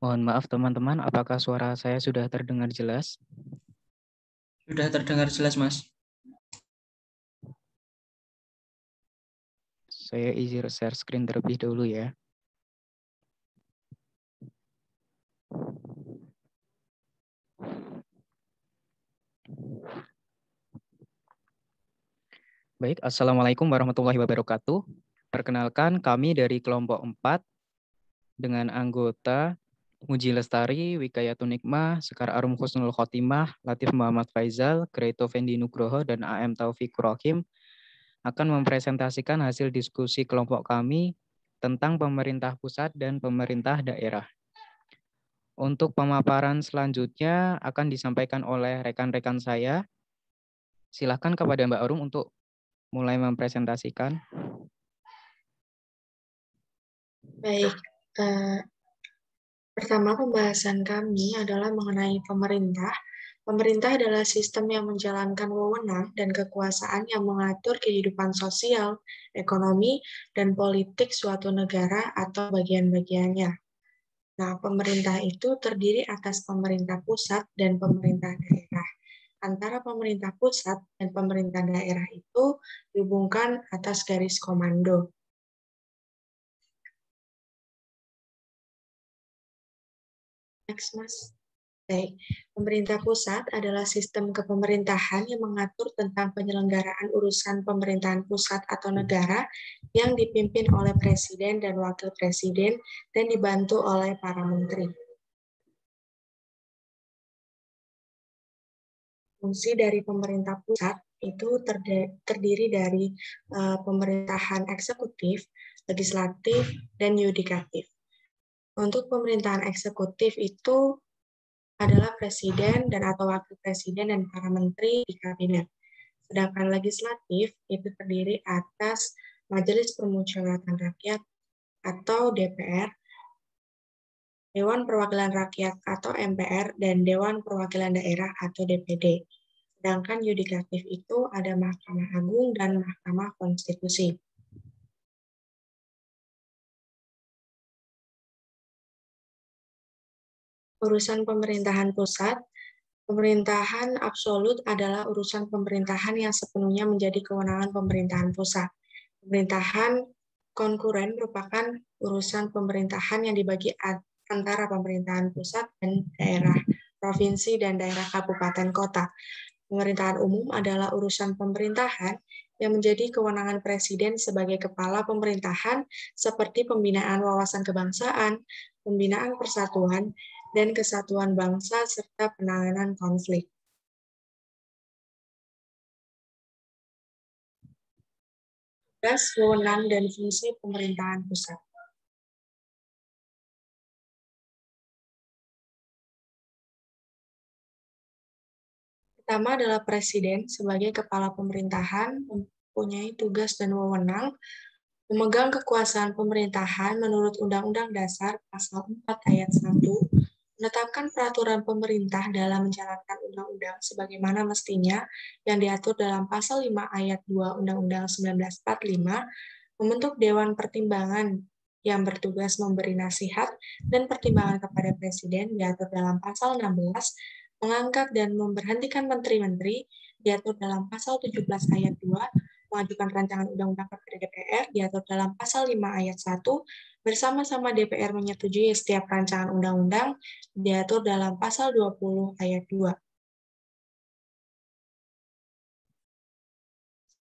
Mohon maaf teman-teman, apakah suara saya sudah terdengar jelas? Sudah terdengar jelas, Mas. Saya izin share screen terlebih dahulu ya. Baik, Assalamualaikum warahmatullahi wabarakatuh. Perkenalkan kami dari kelompok 4 dengan anggota Muji Lestari, Wikayatun Nikmah, Sekar Arum Husnul Khotimah, Latif Muhammad Faizal, Greito Fendi Nugroho, dan AM Taufik Rohim akan mempresentasikan hasil diskusi kelompok kami tentang pemerintah pusat dan pemerintah daerah. Untuk pemaparan selanjutnya akan disampaikan oleh rekan-rekan saya. Silakan kepada Mbak Arum untuk mulai mempresentasikan. Baik, pertama pembahasan kami adalah mengenai pemerintah. Pemerintah adalah sistem yang menjalankan wewenang dan kekuasaan yang mengatur kehidupan sosial, ekonomi, dan politik suatu negara atau bagian-bagiannya. Nah, pemerintah itu terdiri atas pemerintah pusat dan pemerintah daerah. Antara pemerintah pusat dan pemerintah daerah itu dihubungkan atas garis komando. Next, Mas. Baik, pemerintah pusat adalah sistem kepemerintahan yang mengatur tentang penyelenggaraan urusan pemerintahan pusat atau negara yang dipimpin oleh presiden dan wakil presiden dan dibantu oleh para menteri. Fungsi dari pemerintah pusat itu terdiri dari pemerintahan eksekutif, legislatif, dan yudikatif. Untuk pemerintahan eksekutif itu adalah presiden dan atau wakil presiden dan para menteri di kabinet. Sedangkan legislatif itu terdiri atas Majelis Permusyawaratan Rakyat atau DPR, Dewan Perwakilan Rakyat atau MPR, dan Dewan Perwakilan Daerah atau DPD. Sedangkan yudikatif itu ada Mahkamah Agung dan Mahkamah Konstitusi. Urusan pemerintahan pusat, pemerintahan absolut adalah urusan pemerintahan yang sepenuhnya menjadi kewenangan pemerintahan pusat. Pemerintahan konkuren merupakan urusan pemerintahan yang dibagi antara pemerintahan pusat dan daerah, provinsi, dan daerah kabupaten kota. Pemerintahan umum adalah urusan pemerintahan yang menjadi kewenangan presiden sebagai kepala pemerintahan seperti pembinaan wawasan kebangsaan, pembinaan persatuan, dan kesatuan bangsa, serta penanganan konflik. Tugas, wewenang, dan fungsi pemerintahan pusat. Pertama adalah presiden sebagai kepala pemerintahan mempunyai tugas dan wewenang memegang kekuasaan pemerintahan menurut Undang-Undang Dasar Pasal 4 Ayat 1, menetapkan peraturan pemerintah dalam menjalankan undang-undang sebagaimana mestinya yang diatur dalam Pasal 5 Ayat 2 Undang-Undang 1945, membentuk Dewan Pertimbangan yang bertugas memberi nasihat dan pertimbangan kepada Presiden diatur dalam Pasal 16, mengangkat dan memberhentikan menteri-menteri diatur dalam Pasal 17 Ayat 2, mengajukan rancangan undang-undang kepada DPR diatur dalam Pasal 5 Ayat 1, bersama-sama DPR menyetujui setiap rancangan undang-undang diatur dalam Pasal 20 Ayat 2.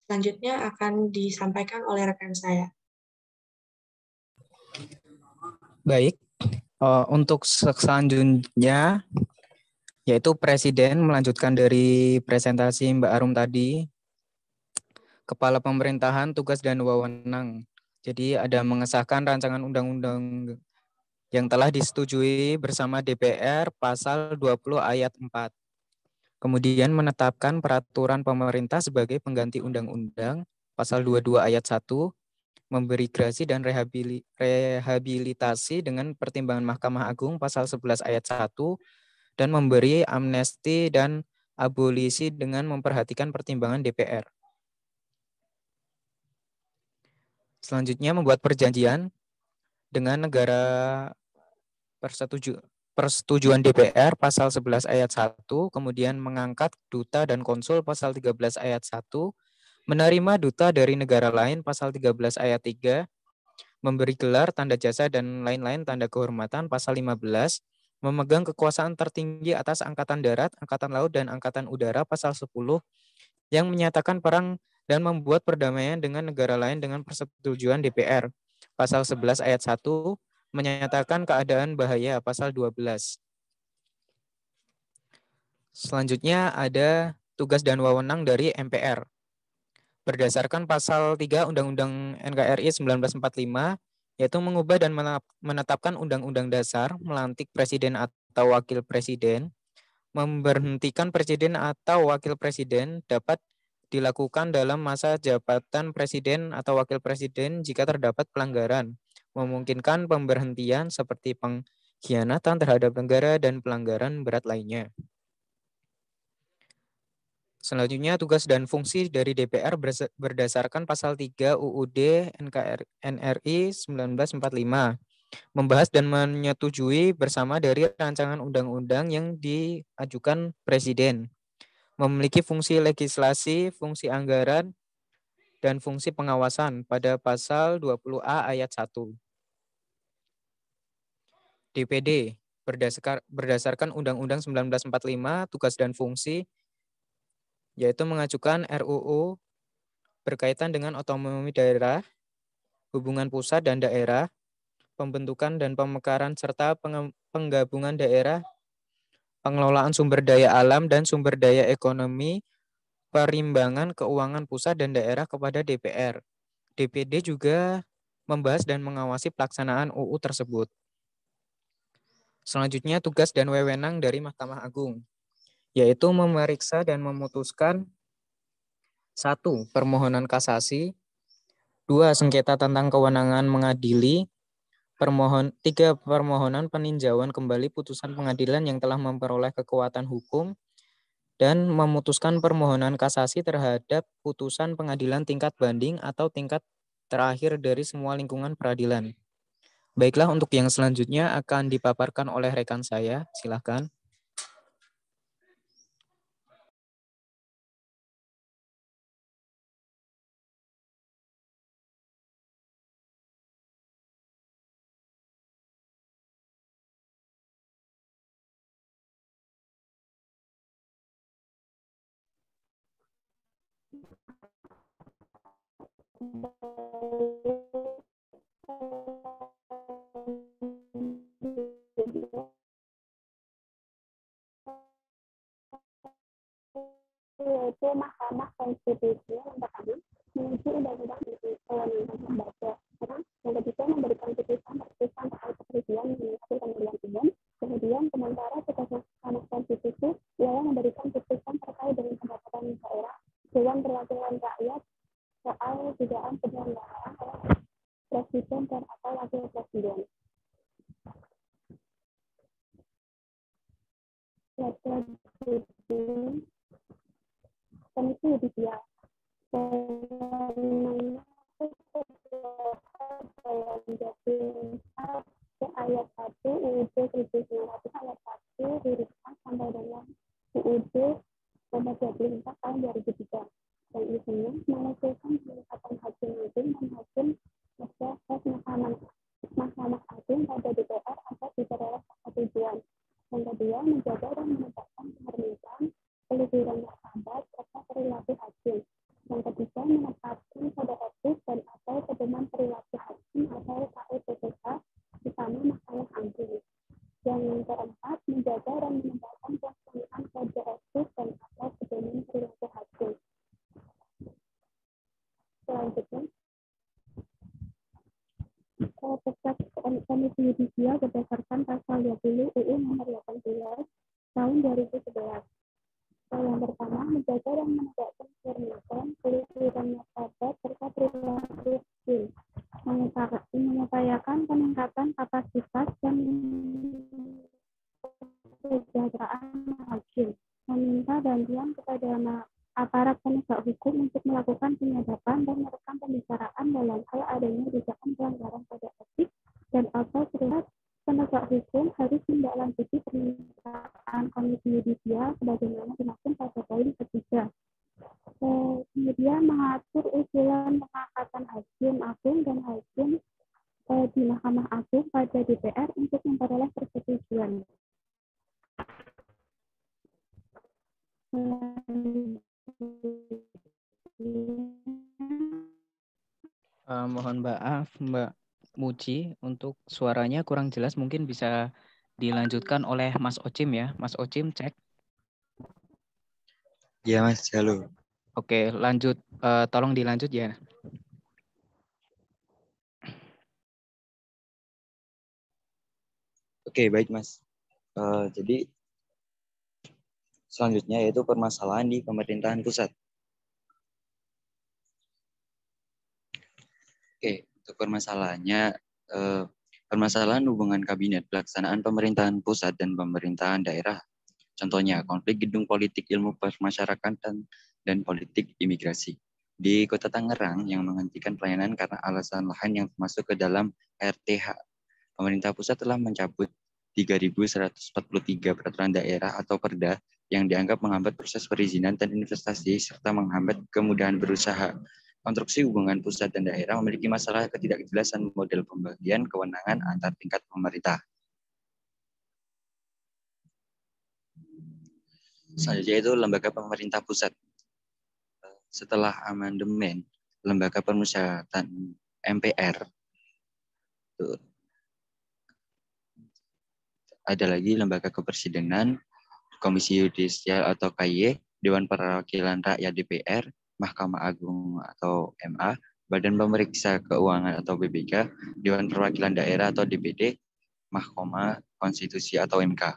Selanjutnya akan disampaikan oleh rekan saya. Baik, untuk selanjutnya yaitu Presiden melanjutkan dari presentasi Mbak Arum tadi. Kepala Pemerintahan, tugas dan wewenang. Jadi ada mengesahkan rancangan undang-undang yang telah disetujui bersama DPR pasal 20 ayat 4. Kemudian menetapkan peraturan pemerintah sebagai pengganti undang-undang pasal 22 ayat 1, memberi gerasi dan rehabilitasi dengan pertimbangan Mahkamah Agung pasal 11 ayat 1, dan memberi amnesti dan abolisi dengan memperhatikan pertimbangan DPR. Selanjutnya membuat perjanjian dengan negara persetujuan DPR pasal 11 ayat 1, kemudian mengangkat duta dan konsul pasal 13 ayat 1, menerima duta dari negara lain pasal 13 ayat 3, memberi gelar, tanda jasa, dan lain-lain tanda kehormatan pasal 15, memegang kekuasaan tertinggi atas Angkatan Darat, Angkatan Laut, dan Angkatan Udara pasal 10, yang menyatakan perang dan membuat perdamaian dengan negara lain dengan persetujuan DPR. Pasal 11 ayat 1, menyatakan keadaan bahaya pasal 12. Selanjutnya ada tugas dan wewenang dari MPR. Berdasarkan pasal 3 Undang-Undang NKRI 1945, yaitu mengubah dan menetapkan Undang-Undang Dasar, melantik presiden atau wakil presiden, memberhentikan presiden atau wakil presiden dapat dilakukan dalam masa jabatan presiden atau wakil presiden jika terdapat pelanggaran, memungkinkan pemberhentian seperti pengkhianatan terhadap negara dan pelanggaran berat lainnya. Selanjutnya, tugas dan fungsi dari DPR berdasarkan pasal 3 UUD NRI 1945, membahas dan menyetujui bersama dari rancangan undang-undang yang diajukan Presiden, memiliki fungsi legislasi, fungsi anggaran, dan fungsi pengawasan pada pasal 20A ayat 1. DPD berdasarkan Undang-Undang 1945, tugas dan fungsi, yaitu mengajukan RUU berkaitan dengan otonomi daerah, hubungan pusat dan daerah, pembentukan dan pemekaran serta penggabungan daerah, pengelolaan sumber daya alam dan sumber daya ekonomi, perimbangan keuangan pusat dan daerah kepada DPR. DPD juga membahas dan mengawasi pelaksanaan UU tersebut. Selanjutnya, tugas dan wewenang dari Mahkamah Agung, yaitu memeriksa dan memutuskan 1. Permohonan kasasi, 2. Sengketa tentang kewenangan mengadili, 3. Permohonan peninjauan kembali putusan pengadilan yang telah memperoleh kekuatan hukum, dan memutuskan permohonan kasasi terhadap putusan pengadilan tingkat banding atau tingkat terakhir dari semua lingkungan peradilan. Baiklah, untuk yang selanjutnya akan dipaparkan oleh rekan saya. Silakan. Yaitu Mahkamah Konstitusi yang pertama menguji undang-undang kewenangan membaca, yang ketiga memberikan putusan terkait perselisihan mengenai hasil pemilihan umum, kemudian sementara tugas Mahkamah Konstitusi ialah memberikan putusan terkait dengan pendapatan daerah, Dewan Perwakilan Rakyat soal dugaan penyelenggaraan oleh presiden dan atau wakil presiden. Komisi Yudisial ayat 1 UUD 1900 ayat 1 huruf A sampai dengan UUD nomor 24 tahun 2003 yang isinya mengusulkan peningkatan hakim agung dan hakim Mahkamah Agung pada DPR agar diperoleh persetujuan. Yang kedua, menjaga dan menegakkan kehormatan, keluhuran martabat serta perilaku hakim. Yang ketiga, menetapkan kode etik dan atau pedoman perilaku hakim atau KEPPK bersama Mahkamah Agung. Yang keempat, menjaga dan menegakkan pelaksanaan kode etik dan atau pedoman perilaku hakim. Selanjutnya, tugas Komisi Yudisial berdasarkan pasal 20 UU nomor 18 tahun 2011. Yang pertama, menjaga dan menegakkan kehormatan, keluhuran martabat serta perilaku hakim, mengupayakan peningkatan kapasitas dan kesejahteraan hakim, meminta bantuan kepada aparat penegak hukum untuk melakukan penyadapan dan merekam pembicaraan dalam hal adanya dugaan pelanggaran kode etik dan atau surat penegak hukum harus menindaklanjuti permintaan Komisi Yudisial sebagaimana dimaksud pada poin ketiga. Kemudian mengatur usulan pengangkatan hakim agung dan hakim di Mahkamah Agung pada DPR untuk memperoleh persetujuan. Mohon maaf Mbak Muji, untuk suaranya kurang jelas, mungkin bisa dilanjutkan oleh Mas Ocim ya. Mas Ocim, cek. Ya Mas, halo. Oke, lanjut. Tolong dilanjut ya. Oke, baik Mas. Jadi selanjutnya yaitu permasalahan di pemerintahan pusat. Oke, untuk permasalahannya, permasalahan hubungan kabinet pelaksanaan pemerintahan pusat dan pemerintahan daerah. Contohnya, konflik gedung politik ilmu permasyarakatan dan politik imigrasi. Di Kota Tangerang yang menghentikan pelayanan karena alasan lahan yang masuk ke dalam RTH. Pemerintah pusat telah mencabut 3.143 peraturan daerah atau perda yang dianggap menghambat proses perizinan dan investasi serta menghambat kemudahan berusaha. Konstruksi hubungan pusat dan daerah memiliki masalah ketidakjelasan model pembagian kewenangan antar tingkat pemerintah. Selanjutnya itu lembaga pemerintah pusat. Setelah amandemen lembaga permusyawaratan MPR, ada lagi lembaga kepresidenan, Komisi Yudisial atau KY, Dewan Perwakilan Rakyat DPR, Mahkamah Agung atau MA, Badan Pemeriksa Keuangan atau BPK, Dewan Perwakilan Daerah atau DPD, Mahkamah Konstitusi atau MK.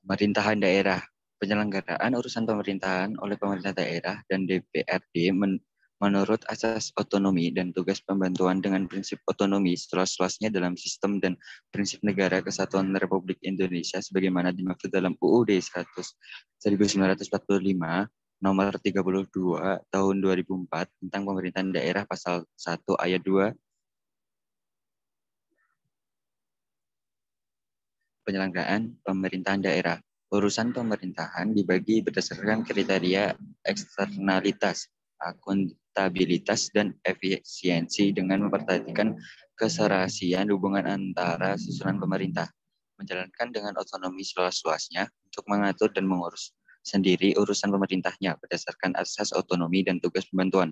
Pemerintahan daerah. Penyelenggaraan urusan pemerintahan oleh pemerintah daerah dan DPRD menurut asas otonomi dan tugas pembantuan dengan prinsip otonomi seluas-luasnya dalam sistem dan prinsip negara kesatuan Republik Indonesia sebagaimana dimaksud dalam UUD 1945 nomor 32 tahun 2004 tentang pemerintahan daerah pasal 1 ayat 2. Penyelenggaraan pemerintahan daerah. Urusan pemerintahan dibagi berdasarkan kriteria eksternalitas, akuntabilitas, dan efisiensi dengan memperhatikan keserasian hubungan antara susunan pemerintah. Menjalankan dengan otonomi seluas-luasnya untuk mengatur dan mengurus sendiri urusan pemerintahnya berdasarkan asas otonomi dan tugas pembantuan.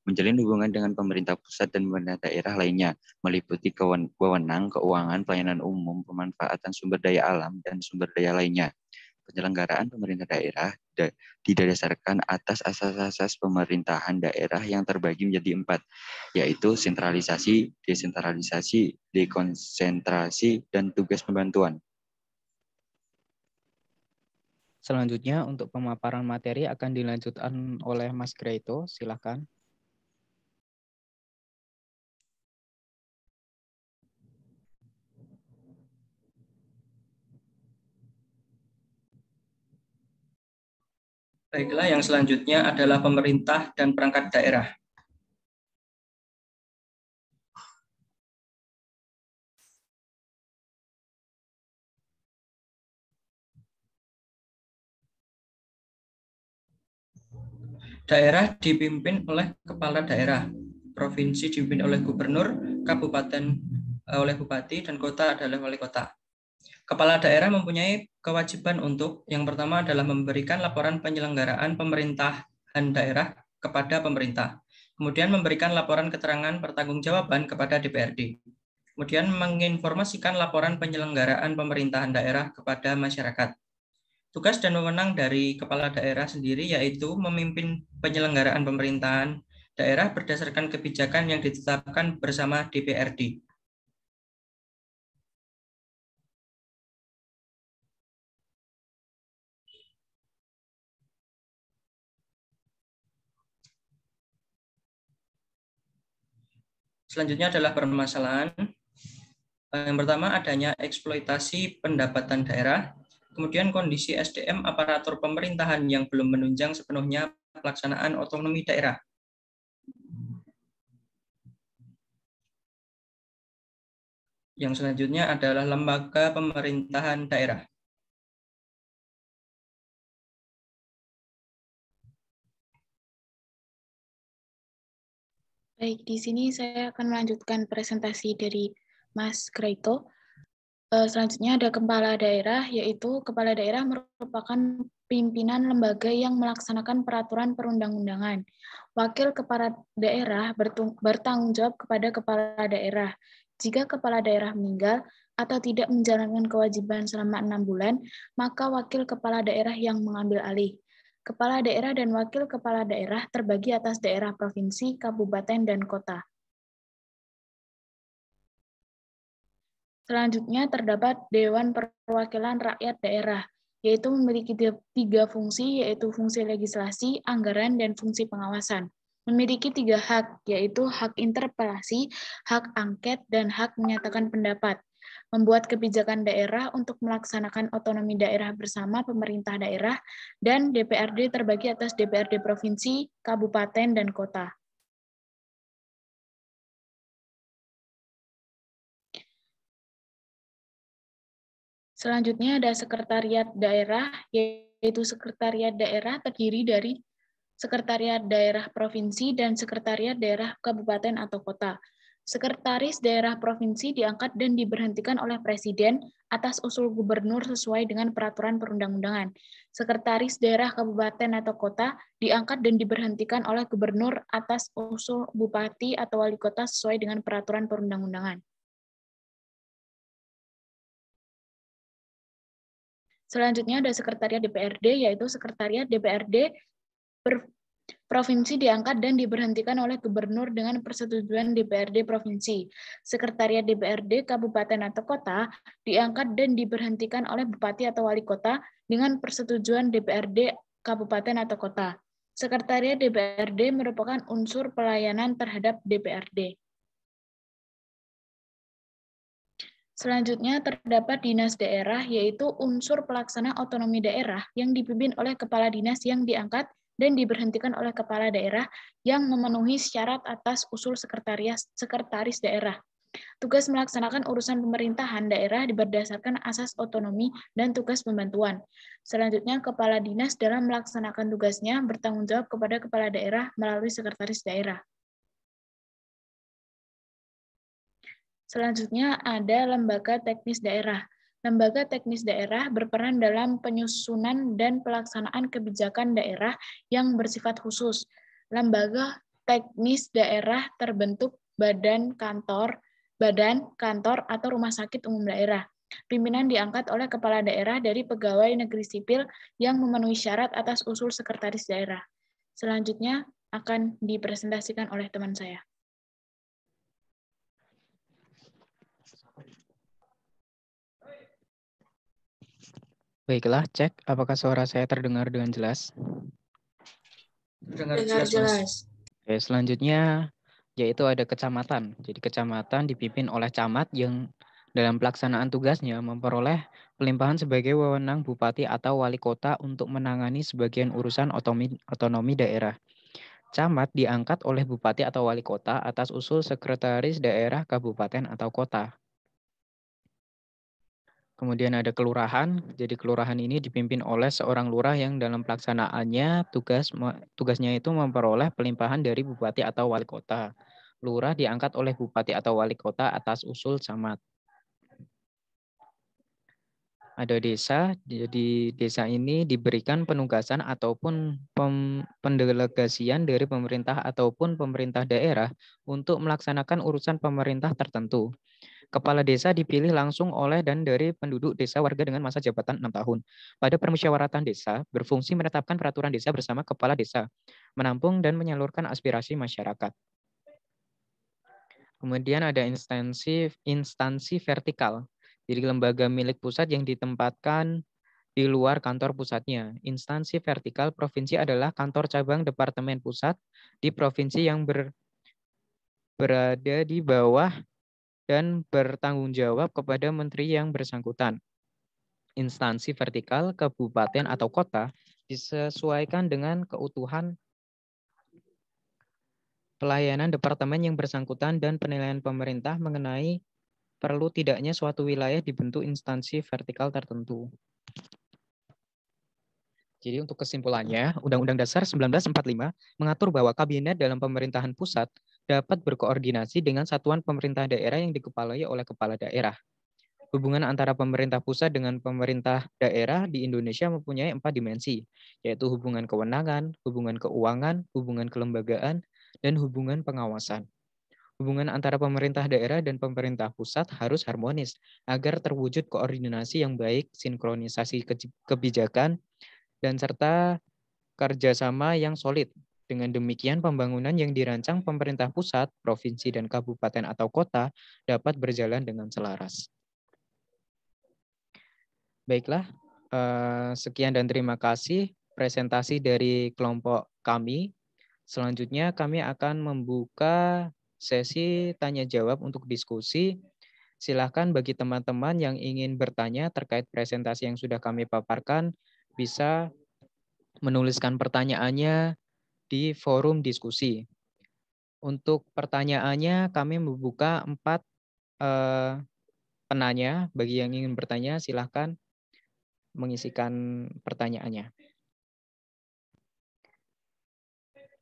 Menjalin hubungan dengan pemerintah pusat dan pemerintah daerah lainnya, meliputi wewenang, keuangan, pelayanan umum, pemanfaatan sumber daya alam, dan sumber daya lainnya. Penyelenggaraan pemerintah daerah didasarkan atas asas-asas pemerintahan daerah yang terbagi menjadi 4, yaitu sentralisasi, desentralisasi, dekonsentrasi, dan tugas pembantuan. Selanjutnya untuk pemaparan materi akan dilanjutkan oleh Mas Greito, silakan. Baiklah, yang selanjutnya adalah pemerintah dan perangkat daerah. Daerah dipimpin oleh kepala daerah, provinsi dipimpin oleh gubernur, kabupaten oleh bupati, dan kota adalah wali kota. Kepala daerah mempunyai kewajiban untuk yang pertama adalah memberikan laporan penyelenggaraan pemerintahan daerah kepada pemerintah. Kemudian memberikan laporan keterangan pertanggungjawaban kepada DPRD. Kemudian menginformasikan laporan penyelenggaraan pemerintahan daerah kepada masyarakat. Tugas dan wewenang dari kepala daerah sendiri yaitu memimpin penyelenggaraan pemerintahan daerah berdasarkan kebijakan yang ditetapkan bersama DPRD. Selanjutnya adalah permasalahan. Yang pertama adanya eksploitasi pendapatan daerah, kemudian kondisi SDM aparatur pemerintahan yang belum menunjang sepenuhnya pelaksanaan otonomi daerah. Yang selanjutnya adalah lembaga pemerintahan daerah. Baik, di sini saya akan melanjutkan presentasi dari Mas Graito. Selanjutnya ada kepala daerah, yaitu kepala daerah merupakan pimpinan lembaga yang melaksanakan peraturan perundang-undangan. Wakil kepala daerah bertanggung jawab kepada kepala daerah. Jika kepala daerah meninggal atau tidak menjalankan kewajiban selama 6 bulan, maka wakil kepala daerah yang mengambil alih. Kepala daerah dan wakil kepala daerah terbagi atas daerah provinsi, kabupaten, dan kota. Selanjutnya terdapat Dewan Perwakilan Rakyat Daerah, yaitu memiliki 3 fungsi, yaitu fungsi legislasi, anggaran, dan fungsi pengawasan. Memiliki 3 hak, yaitu hak interpelasi, hak angket, dan hak menyatakan pendapat. Membuat kebijakan daerah untuk melaksanakan otonomi daerah bersama pemerintah daerah, dan DPRD terbagi atas DPRD provinsi, kabupaten, dan kota. Selanjutnya ada sekretariat daerah, yaitu sekretariat daerah terdiri dari sekretariat daerah provinsi dan sekretariat daerah kabupaten atau kota. Sekretaris daerah provinsi diangkat dan diberhentikan oleh Presiden atas usul gubernur sesuai dengan peraturan perundang-undangan. Sekretaris daerah kabupaten atau kota diangkat dan diberhentikan oleh gubernur atas usul bupati atau wali kota sesuai dengan peraturan perundang-undangan. Selanjutnya ada sekretariat DPRD, yaitu sekretariat DPRD provinsi diangkat dan diberhentikan oleh gubernur dengan persetujuan DPRD provinsi. Sekretariat DPRD kabupaten atau kota diangkat dan diberhentikan oleh bupati atau wali kota dengan persetujuan DPRD kabupaten atau kota. Sekretariat DPRD merupakan unsur pelayanan terhadap DPRD. Selanjutnya terdapat dinas daerah, yaitu unsur pelaksana otonomi daerah yang dipimpin oleh kepala dinas yang diangkat dan diberhentikan oleh kepala daerah yang memenuhi syarat atas usul sekretaris daerah. Tugas melaksanakan urusan pemerintahan daerah berdasarkan asas otonomi dan tugas pembantuan. Selanjutnya, kepala dinas dalam melaksanakan tugasnya bertanggung jawab kepada kepala daerah melalui sekretaris daerah. Selanjutnya ada lembaga teknis daerah. Lembaga teknis daerah berperan dalam penyusunan dan pelaksanaan kebijakan daerah yang bersifat khusus. Lembaga teknis daerah terbentuk badan kantor atau rumah sakit umum daerah. Pimpinan diangkat oleh kepala daerah dari pegawai negeri sipil yang memenuhi syarat atas usul sekretaris daerah. Selanjutnya akan dipresentasikan oleh teman saya. Baiklah, cek apakah suara saya terdengar dengan jelas. Dengar Dengar jelas. Oke, selanjutnya yaitu ada kecamatan. Jadi kecamatan dipimpin oleh camat yang dalam pelaksanaan tugasnya memperoleh pelimpahan sebagai wewenang bupati atau wali kota untuk menangani sebagian urusan otonomi daerah. Camat diangkat oleh bupati atau wali kota atas usul sekretaris daerah kabupaten atau kota. Kemudian ada kelurahan. Jadi kelurahan ini dipimpin oleh seorang lurah yang dalam pelaksanaannya tugasnya itu memperoleh pelimpahan dari bupati atau wali kota. Lurah diangkat oleh bupati atau wali kota atas usul camat. Ada desa, jadi desa ini diberikan penugasan ataupun pendelegasian dari pemerintah ataupun pemerintah daerah untuk melaksanakan urusan pemerintah tertentu. Kepala desa dipilih langsung oleh dan dari penduduk desa warga dengan masa jabatan 6 tahun. Pada permusyawaratan desa, berfungsi menetapkan peraturan desa bersama kepala desa, menampung dan menyalurkan aspirasi masyarakat. Kemudian ada instansi vertikal, jadi lembaga milik pusat yang ditempatkan di luar kantor pusatnya. Instansi vertikal provinsi adalah kantor cabang departemen pusat di provinsi yang berada di bawah dan bertanggung jawab kepada menteri yang bersangkutan. Instansi vertikal kabupaten atau kota disesuaikan dengan keutuhan pelayanan departemen yang bersangkutan dan penilaian pemerintah mengenai perlu tidaknya suatu wilayah dibentuk instansi vertikal tertentu. Jadi untuk kesimpulannya, Undang-Undang Dasar 1945 mengatur bahwa kabinet dalam pemerintahan pusat dapat berkoordinasi dengan satuan pemerintah daerah yang dikepalai oleh kepala daerah. Hubungan antara pemerintah pusat dengan pemerintah daerah di Indonesia mempunyai 4 dimensi, yaitu hubungan kewenangan, hubungan keuangan, hubungan kelembagaan, dan hubungan pengawasan. Hubungan antara pemerintah daerah dan pemerintah pusat harus harmonis agar terwujud koordinasi yang baik, sinkronisasi kebijakan, dan serta kerjasama yang solid. Dengan demikian, pembangunan yang dirancang pemerintah pusat, provinsi, dan kabupaten atau kota dapat berjalan dengan selaras. Baiklah, sekian dan terima kasih presentasi dari kelompok kami. Selanjutnya kami akan membuka sesi tanya-jawab untuk diskusi. Silakan bagi teman-teman yang ingin bertanya terkait presentasi yang sudah kami paparkan, bisa menuliskan pertanyaannya di forum diskusi. Untuk pertanyaannya, kami membuka 4 penanya. Bagi yang ingin bertanya, silakan mengisikan pertanyaannya.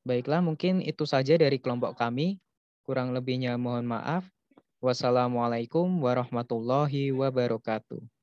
Baiklah, mungkin itu saja dari kelompok kami. Kurang lebihnya mohon maaf. Wassalamualaikum warahmatullahi wabarakatuh.